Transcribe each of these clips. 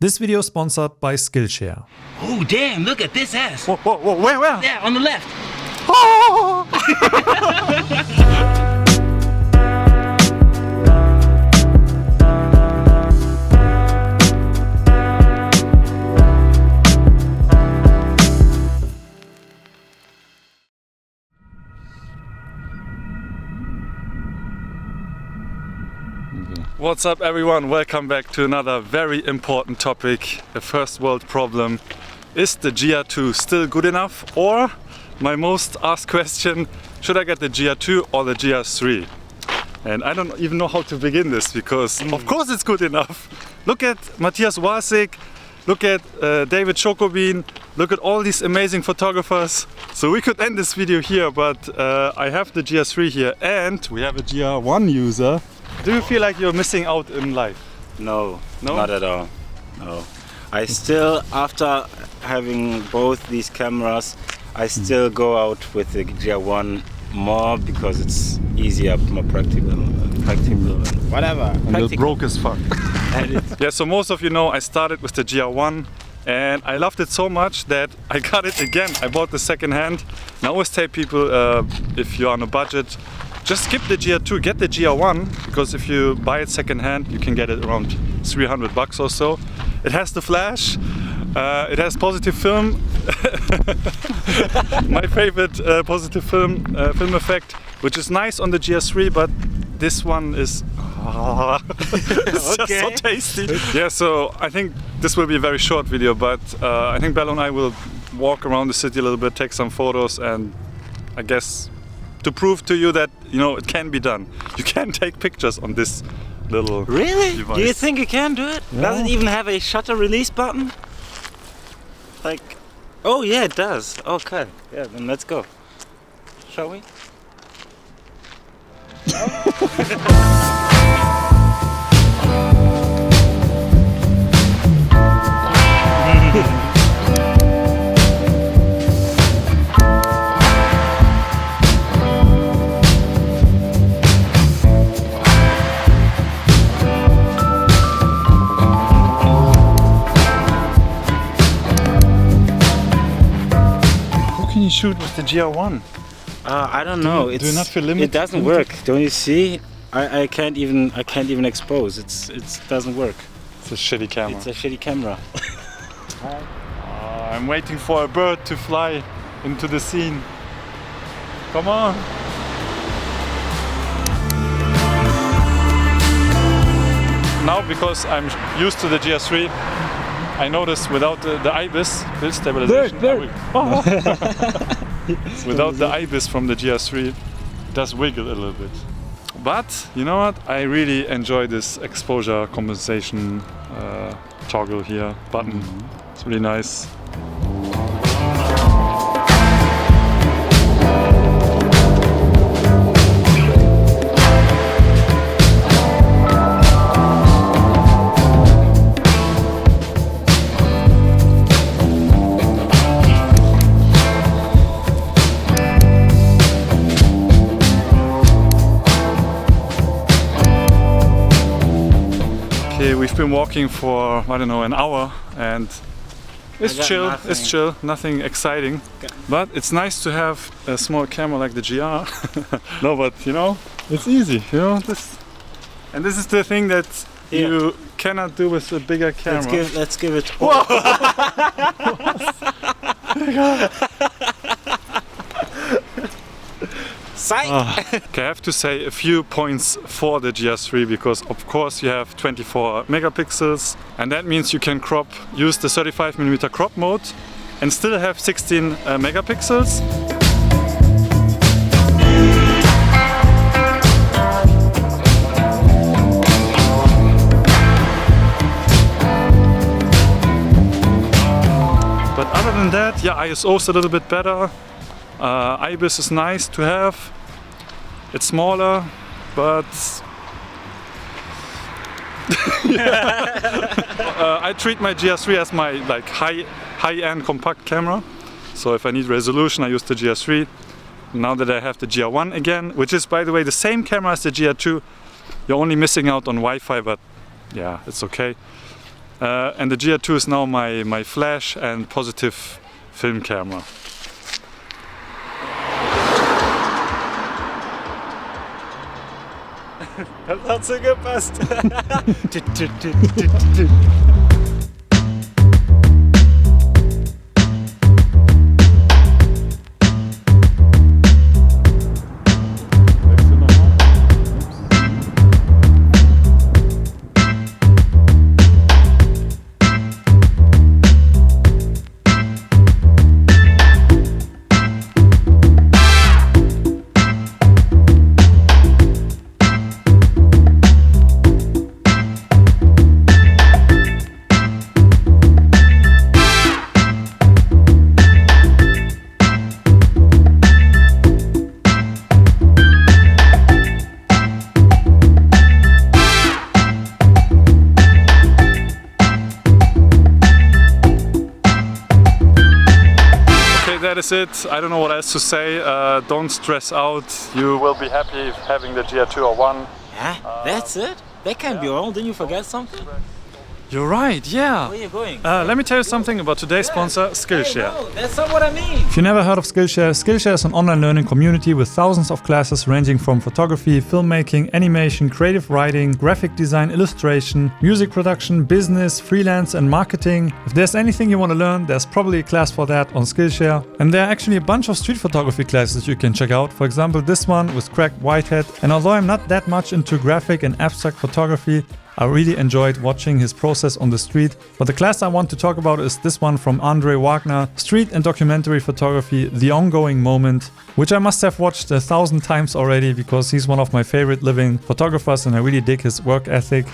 This video is sponsored by Skillshare. Oh damn, look at this ass. Whoa, whoa, whoa, where? Yeah, on the left. Oh! What's up everyone, welcome back to another very important topic, a first world problem. Is the GR II still good enough? Or, my most asked question, should I get the GR II or the GR III? And I don't even know how to begin this, because of course it's good enough. Look at Matthias Wasik, look at David Chocobin, look at all these amazing photographers. So we could end this video here, but I have the GR III here and we have a GR I user. Do you feel like you're missing out in life? No, not at all. No. I still, after having both these cameras, I still go out with the GR1 more because it's easier, more practical and whatever. And it broke as fuck. Yeah, so most of you know I started with the GR1 and I loved it so much that I got it again. I bought the second hand. And I always tell people, if you're on a budget, just skip the GR II, get the GR1, because if you buy it second hand, you can get it around $300 or so. It has the flash, it has positive film, my favorite positive film effect, which is nice on the GR III, but this one is it's just so tasty. Yeah, so I think this will be a very short video, but I think Bello and I will walk around the city a little bit, take some photos, and I guess to prove to you that, you know, it can be done. You can take pictures on this little device. Do you think you can do it? Yeah. Does it even have a shutter release button? Like, oh yeah, it does. Okay, yeah, then let's go. Shall we? Shoot with the GR1? I don't know. Do you not feel limited? It doesn't work. Don't you see? I can't even expose. It doesn't work. It's a shitty camera. It's a shitty camera. I'm waiting for a bird to fly into the scene. Come on. Now, because I'm used to the GR III, I noticed without the IBIS, build stabilization, without the IBIS from the GR III, it does wiggle a little bit. But, you know what, I really enjoy this exposure compensation toggle here, button. It's really nice. We've been walking for, I don't know, an hour, and it's chill, nothing exciting. Okay. But it's nice to have a small camera like the GR. No, but you know, it's easy, you know, and this is the thing that you cannot do with a bigger camera. Let's give it. Okay, I have to say a few points for the GR III, because of course you have 24 megapixels, and that means you can use the 35mm crop mode and still have 16 megapixels. But other than that, yeah, ISO is a little bit better. IBIS is nice to have. It's smaller, but I treat my GR III as my high-end compact camera. So if I need resolution, I use the GR III. Now that I have the GR1 again, which is, by the way, the same camera as the GR II, you're only missing out on Wi-Fi, but yeah, it's okay. And the GR II is now my flash and positive film camera. Das hat so gepasst. That is it. I don't know what else to say. Don't stress out. You will be happy having the GR II or one. Yeah, that's it? That can't be wrong. Didn't you forget something? You're right, yeah. Where are you going? Let me tell you something about today's sponsor, Skillshare. Hey, no, that's not what I mean. If you never heard of Skillshare, Skillshare is an online learning community with thousands of classes ranging from photography, filmmaking, animation, creative writing, graphic design, illustration, music production, business, freelance and marketing. If there's anything you want to learn, there's probably a class for that on Skillshare. And there are actually a bunch of street photography classes you can check out. For example, this one with Craig Whitehead. And although I'm not that much into graphic and abstract photography, I really enjoyed watching his process on the street. But the class I want to talk about is this one from Andre Wagner, Street and Documentary Photography, The Ongoing Moment, which I must have watched 1,000 times already because he's one of my favorite living photographers and I really dig his work ethic.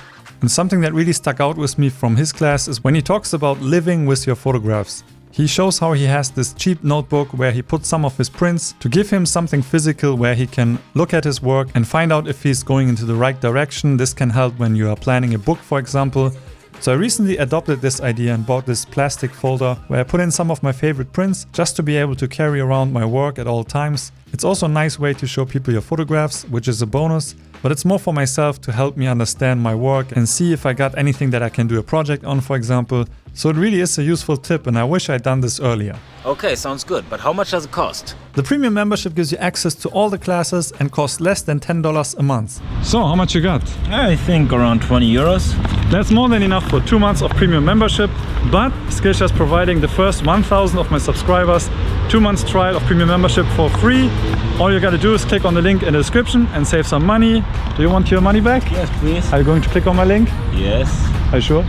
And something that really stuck out with me from his class is when he talks about living with your photographs. He shows how he has this cheap notebook where he puts some of his prints to give him something physical where he can look at his work and find out if he's going into the right direction. This can help when you are planning a book, for example. So I recently adopted this idea and bought this plastic folder where I put in some of my favorite prints just to be able to carry around my work at all times. It's also a nice way to show people your photographs, which is a bonus, but it's more for myself to help me understand my work and see if I got anything that I can do a project on, for example. So it really is a useful tip and I wish I'd done this earlier. Okay, sounds good, but how much does it cost? The premium membership gives you access to all the classes and costs less than $10 a month. So how much you got? I think around 20 euros. That's more than enough for 2 months of premium membership, but Skillshare is providing the first 1,000 of my subscribers 2 months trial of premium membership for free. All you gotta do is click on the link in the description and save some money. Do you want your money back? Yes, please. Are you going to click on my link? Yes. Are you sure?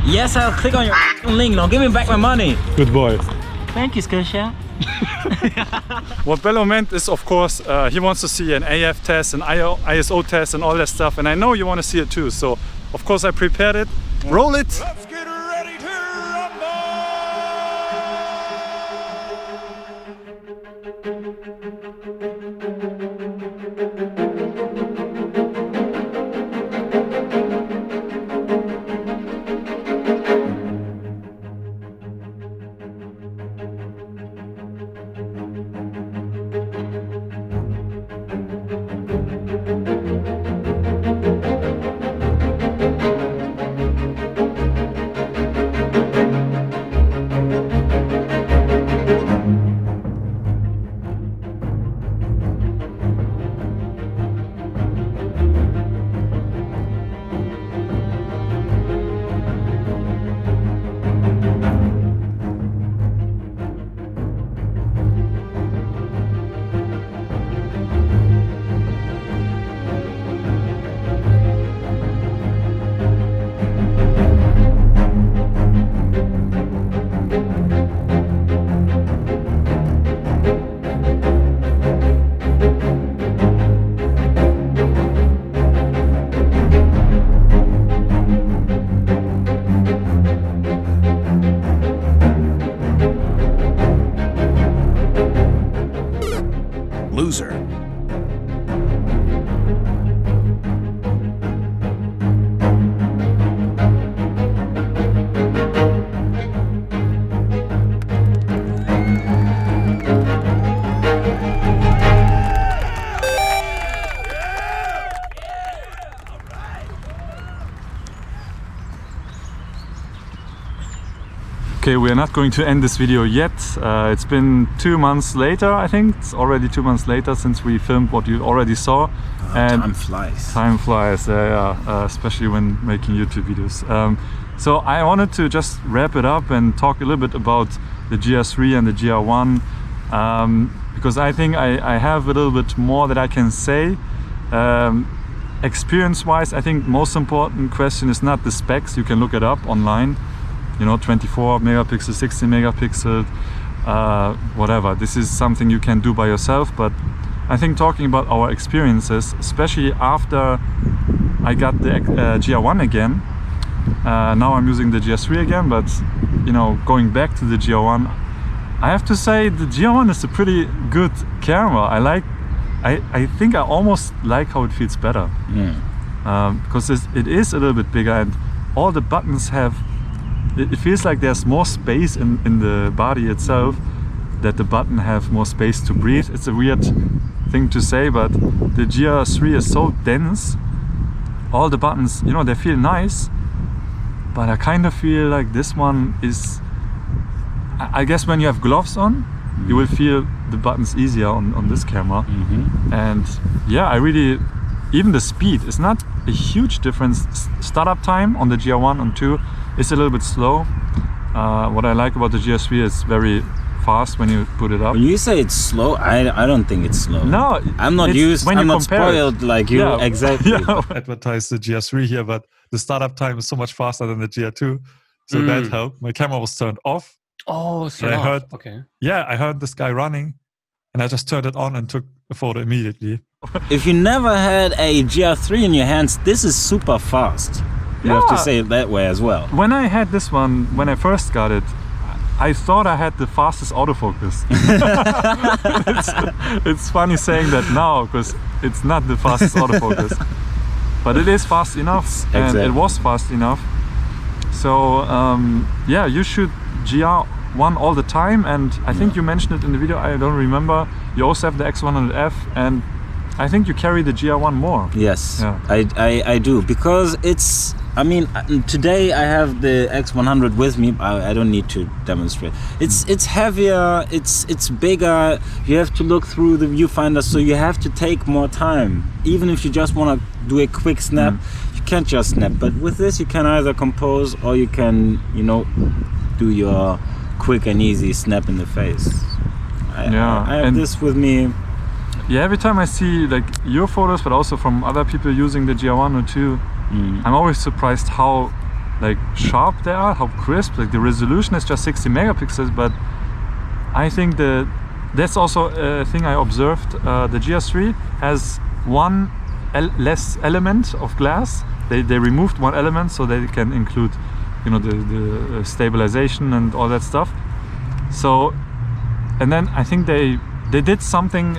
Yes, I'll click on your link. Now give me back my money. Good boy. Thank you, Skillshare. What Bello meant is, of course, he wants to see an AF test, an ISO test and all that stuff, and I know you want to see it too, so of course I prepared it. Roll it! Let's get ready to rumble! Okay, we are not going to end this video yet. It's been 2 months later, I think. It's already 2 months later since we filmed what you already saw. And time flies. Time flies, especially when making YouTube videos. So I wanted to just wrap it up and talk a little bit about the GR3 and the GR1, because I think I have a little bit more that I can say. Experience-wise, I think most important question is not the specs. You can look it up online. You know, 24 megapixel, 16 megapixel, whatever. This is something you can do by yourself, but I think talking about our experiences, especially after I got the GR1 again, now I'm using the GR3 again, but you know, going back to the GR1, I have to say the GR1 is a pretty good camera. I think I almost like how it feels better, because it is a little bit bigger and all the buttons have. It feels like there's more space in the body itself, that the button have more space to breathe. It's a weird thing to say, but the GR3 is so dense. All the buttons, you know, they feel nice, but I kind of feel like this one is, I guess when you have gloves on, you will feel the buttons easier on this camera. And yeah, I really, even the speed is not a huge difference. Startup time on the GR1 and 2 is a little bit slow. What I like about the GR3 is very fast when you put it up. When you say it's slow, I don't think it's slow. No, I'm not used. I'm not spoiled like you. Yeah, exactly. Yeah. Advertise the GR3 here, but the startup time is so much faster than the GR2, so that helped. My camera was turned off. Oh, so I heard, okay. Yeah, I heard this guy running, and I just turned it on and took a photo immediately. If you never had a GR3 in your hands, this is super fast. You have to say it that way as well. When I had this one, when I first got it, I thought I had the fastest autofocus. It's funny saying that now, because it's not the fastest autofocus. But it is fast enough, and it was fast enough. So yeah, you shoot GR1 all the time, and I think you mentioned it in the video, I don't remember. You also have the X100F, and I think you carry the GR1 more. Yes, yeah. I do, because it's, I mean, today I have the X100 with me. I don't need to demonstrate. It's heavier, it's bigger. You have to look through the viewfinder, so you have to take more time. Even if you just want to do a quick snap, you can't just snap. But with this, you can either compose or you can, you know, do your quick and easy snap in the face. I have this with me. Yeah, every time I see like your photos, but also from other people using the GR1 or 2, I'm always surprised how like sharp they are, how crisp. Like the resolution is just 60 megapixels, but I think that's also a thing I observed. The GR3 has one less element of glass. They removed one element so they can include, you know, the stabilization and all that stuff. So, and then I think they did something.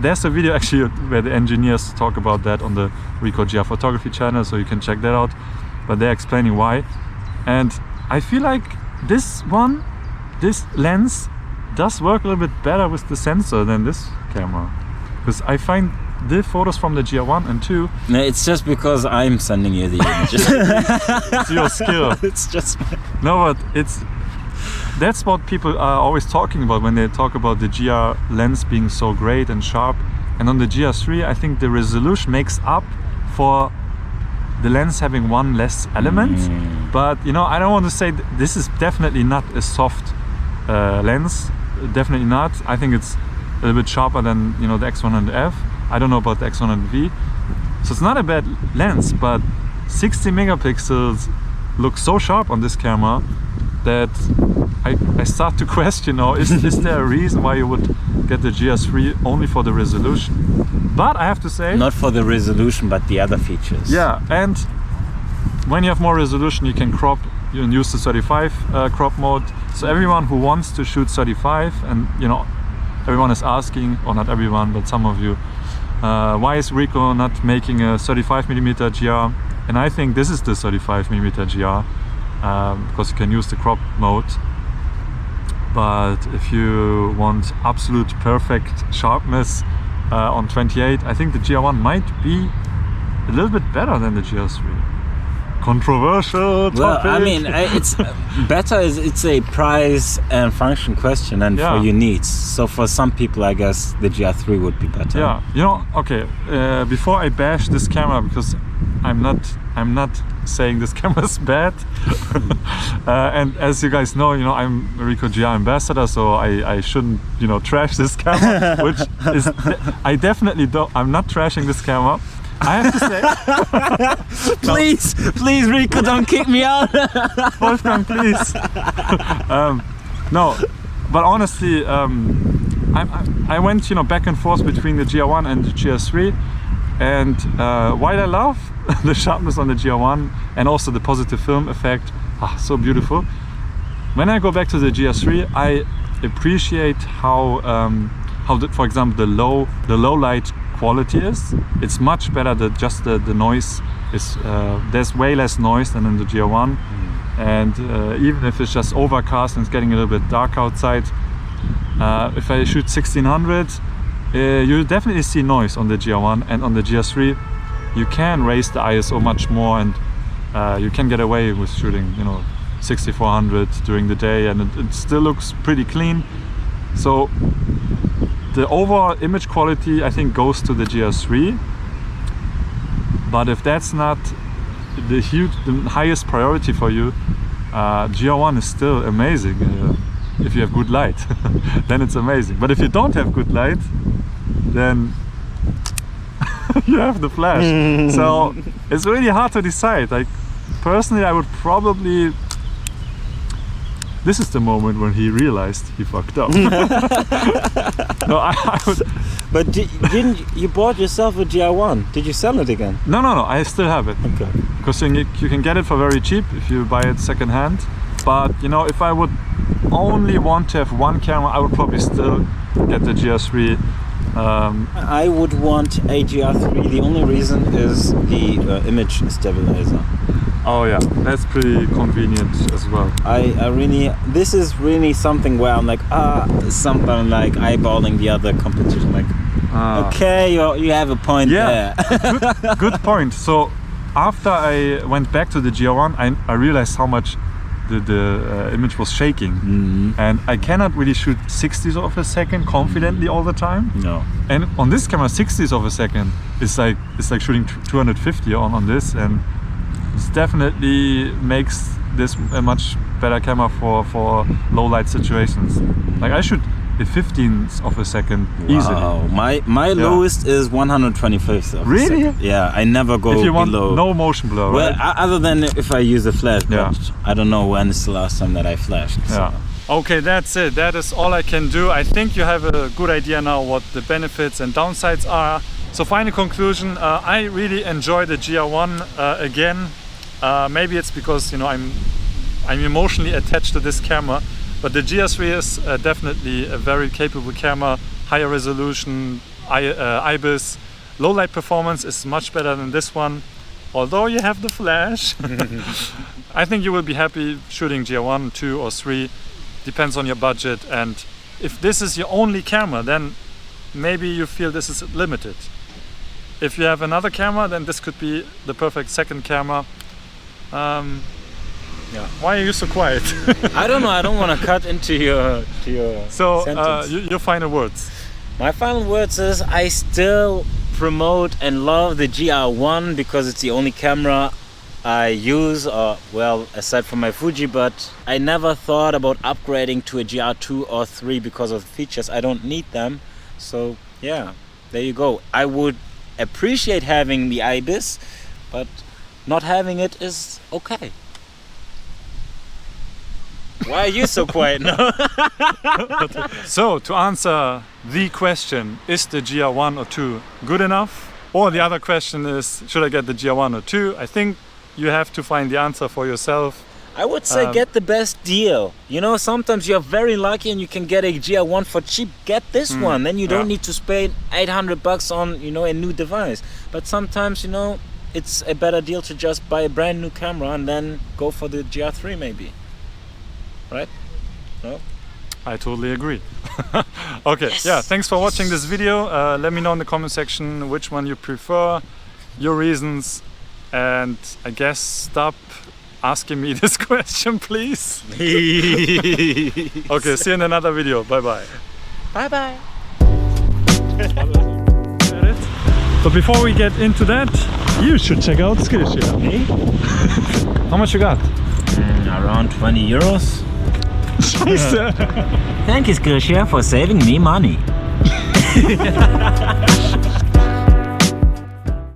There's a video actually where the engineers talk about that on the Ricoh GR photography channel, so you can check that out. But they're explaining why. And I feel like this lens does work a little bit better with the sensor than this camera. Because I find the photos from the GR1 and 2... No, it's just because I'm sending you the images. It's your skill. It's just... No, but that's what people are always talking about when they talk about the GR lens being so great and sharp. And on the GR3, I think the resolution makes up for the lens having one less element. But you know, I don't want to say this is definitely not a soft lens. Definitely not. I think it's a little bit sharper than, you know, the X100F. I don't know about the X100V. So it's not a bad lens, but 60 megapixels looks so sharp on this camera that I start to question, now, is there a reason why you would get the GR3 only for the resolution? But I have to say... Not for the resolution, but the other features. Yeah, and when you have more resolution, you can crop, you can use the 35 crop mode. So everyone who wants to shoot 35, and you know, everyone is asking, or not everyone, but some of you, why is Ricoh not making a 35mm GR? And I think this is the 35mm GR, because you can use the crop mode. But if you want absolute perfect sharpness on 28, I think the GR1 might be a little bit better than the GR3. controversial topic. Well, I mean, it's better. It's a price and function question, and for your needs. So for some people, I guess the GR3 would be better. Yeah, you know. Okay, before I bash this camera, because I'm not saying this camera is bad. And as you guys know, I'm a Ricoh GR ambassador, so I shouldn't, trash this camera. Which is, I definitely don't. I'm not trashing this camera. I have to say, please, Ricoh, don't kick me out. Wolfgang, please. No, but honestly, I went, back and forth between the GR1 and the GR3, and while I love the sharpness on the GR1 and also the positive film effect, so beautiful. When I go back to the GR3, I appreciate how for example, the low light quality is. It's much better. Just the noise is there's way less noise than in the GR1, and even if it's just overcast and it's getting a little bit dark outside, if I shoot 1600, you definitely see noise on the GR1, and on the GR3 you can raise the ISO much more, and you can get away with shooting 6400 during the day, and it still looks pretty clean. So the overall image quality, I think, goes to the GR3, but if that's not the highest priority for you, GR1 is still amazing. If you have good light, then it's amazing. But if you don't have good light, then you have the flash. So it's really hard to decide. Like, personally, I would probably. This is the moment when he realized he fucked up. No, I would. But didn't you bought yourself a GR1? Did you sell it again? No. I still have it. Okay. Because you can get it for very cheap if you buy it second hand. But if I would only want to have one camera, I would probably still get the GR3. I would want a GR3. The only reason is the image stabilizer. Oh yeah, that's pretty convenient as well. I really, this is really something where I'm like, something like eyeballing the other competition. Like, okay, you have a point there. Good point. So after I went back to the GR1, I realized how much the image was shaking, and I cannot really shoot 60s of a second confidently all the time. No. And on this camera, 60s of a second is like shooting 250 on this, and it definitely makes this a much better camera for low light situations. Like, I shoot a 15th of a second easily. Wow, my lowest is 125th of a second. Yeah, I never go if you want below. No motion blur, well, right? Other than if I use a flash, but I don't know when is the last time that I flashed. So. Yeah. Okay, that's it. That is all I can do. I think you have a good idea now what the benefits and downsides are. So final conclusion, I really enjoy the GR1 again. Maybe it's because I'm emotionally attached to this camera, but the GR3 is definitely a very capable camera, higher resolution, IBIS, low light performance is much better than this one. Although you have the flash, I think you will be happy shooting GR1, 2 or 3, depends on your budget. And if this is your only camera, then maybe you feel this is limited. If you have another camera, then this could be the perfect second camera. Why are you so quiet? I don't know. I don't want to cut into your so sentence. Your final words. My final words is I still promote and love the GR1 because it's the only camera I use, well, aside from my Fuji, but I never thought about upgrading to a GR2 or 3 because of the features. I don't need them. So yeah, there you go. I would appreciate having the IBIS, but not having it is okay. Why are you so quiet now? So to answer the question, is the GR1 or 2 good enough? Or the other question is, should I get the GR1 or 2? I think you have to find the answer for yourself. I would say get the best deal. Sometimes you're very lucky and you can get a GR1 for cheap. Get this one, then you don't need to spend $800 on a new device. But sometimes it's a better deal to just buy a brand new camera and then go for the GR3 maybe. Right? No? I totally agree. Okay, yes. Thanks for watching this video. Let me know in the comment section which one you prefer, your reasons, And I guess stop asking me this question, please. Okay, see you in another video. Bye bye. Bye bye. But before we get into that, you should check out Skillshare. Hey? How much you got? Around 20 euros. Scheiße. Thank you, Skillshare, for saving me money.